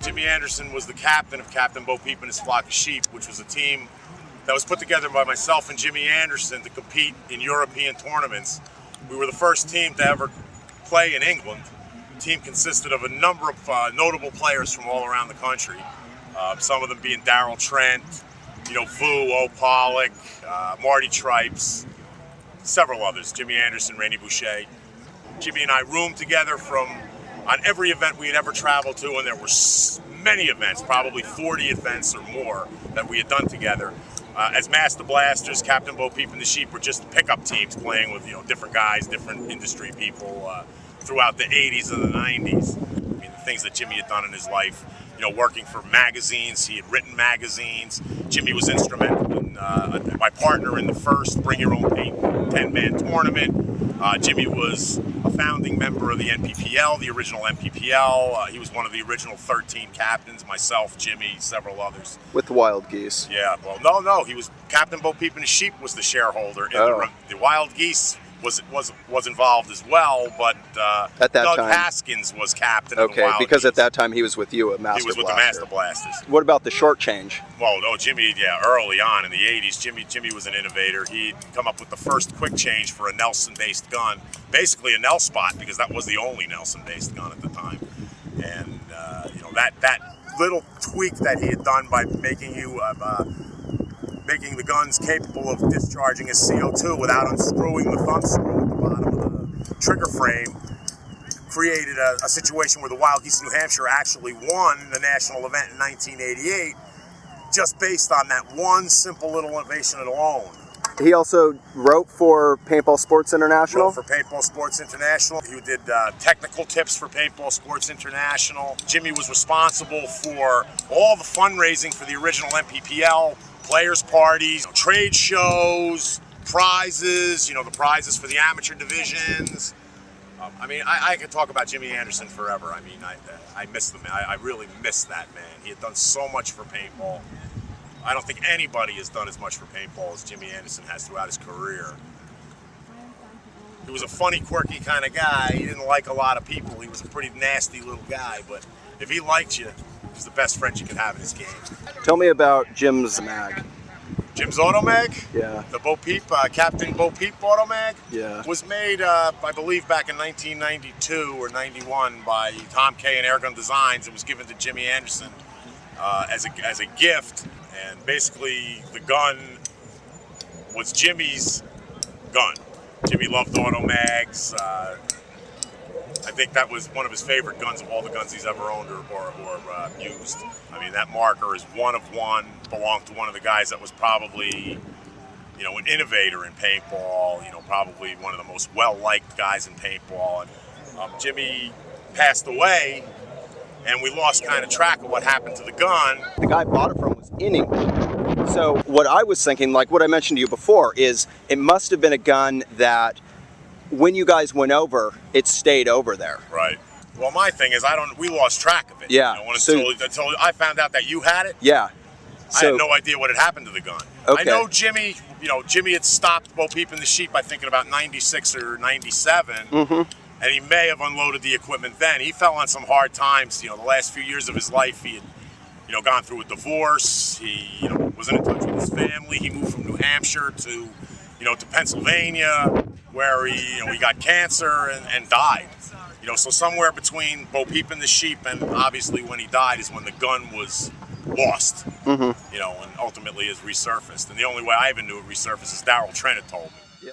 Jimmy Anderson was the captain of Captain Bo Peep and his flock of sheep, which was a team that was put together by myself and Jimmy Anderson to compete in European tournaments. We were the first team to ever play in England. The team consisted of a number of notable players from all around the country. Some of them being Darryl Trent, Vu, O. Pollock, Marty Tripes, several others, Jimmy Anderson, Rainey Boucher. Jimmy and I roomed together on every event we had ever traveled to, and there were many events, probably 40 events or more that we had done together. As Master Blasters, Captain Bo Peep and the Sheep were just pickup teams playing with different guys, different industry people throughout the 80s and the 90s. I mean, the things that Jimmy had done in his life, working for magazines. He had written magazines. Jimmy was instrumental in my partner in the first Bring Your Own Paint 10-man tournament. Jimmy was a founding member of the NPPL, the original NPPL. He was one of the original 13 captains, myself, Jimmy, several others. With Wild Geese? Yeah, well, no, he was, Captain Bo Peep and his Sheep was the shareholder. In the Wild Geese was involved as well, but at that Doug time, Haskins was captain of the Wild because Geese. At that time he was with you at Master He was with Blaster. the Master Blasters. What about the short change? Well, no, Jimmy, early on in the 80s, Jimmy was an innovator. He'd come up with the first quick change for a Nelson-based gun, basically a Nelspot, because that was the only Nelson-based gun at the time. And, that little tweak that he had done by making the guns capable of discharging as CO2 without unscrewing the thumb screw at the bottom of the trigger frame created a situation where the Wild Geese in New Hampshire actually won the national event in 1988 just based on that one simple little innovation alone. He also wrote for Paintball Sports International? Wrote for Paintball Sports International. He did technical tips for Paintball Sports International. Jimmy was responsible for all the fundraising for the original MPPL, players' parties, trade shows, prizes, the prizes for the amateur divisions. I could talk about Jimmy Anderson forever. I miss the man. I really miss that man. He had done so much for paintball. I don't think anybody has done as much for paintball as Jimmy Anderson has throughout his career. He was a funny, quirky kind of guy. He didn't like a lot of people. He was a pretty nasty little guy, but if he liked you, he's the best friend you could have in his game. Tell me about Jim's mag. Jim's Auto Mag? Yeah. The Bo Peep, Captain Bo Peep Auto Mag? Yeah. Was made, I believe, back in 1992 or 91 by Tom Kay and Airgun Designs. It was given to Jimmy Anderson as a gift. And basically, the gun was Jimmy's gun. Jimmy loved auto mags. I think that was one of his favorite guns of all the guns he's ever owned or used. That marker is one of one, belonged to one of the guys that was probably, an innovator in paintball, probably one of the most well-liked guys in paintball. And Jimmy passed away, and we lost kind of track of what happened to the gun. The guy I bought it from was in England. So what I was thinking, like what I mentioned to you before, is it must have been a gun that when you guys went over, it stayed over there. Right. Well, my thing is, we lost track of it. Yeah. Until I found out that you had it. Yeah. I had no idea what had happened to the gun. Okay. I know Jimmy, Jimmy had stopped Bo Peep and the Sheep, I think in about 96 or 97. Mm-hmm. And he may have unloaded the equipment then. He fell on some hard times. The last few years of his life, he had, gone through a divorce. He, wasn't in touch with his family. He moved from New Hampshire to Pennsylvania, where he got cancer and died. So somewhere between Bo Peep and the Sheep and obviously when he died is when the gun was lost. Mm-hmm. And ultimately is resurfaced. And the only way I even knew it resurfaced is Darryl Trent had told me. Yeah.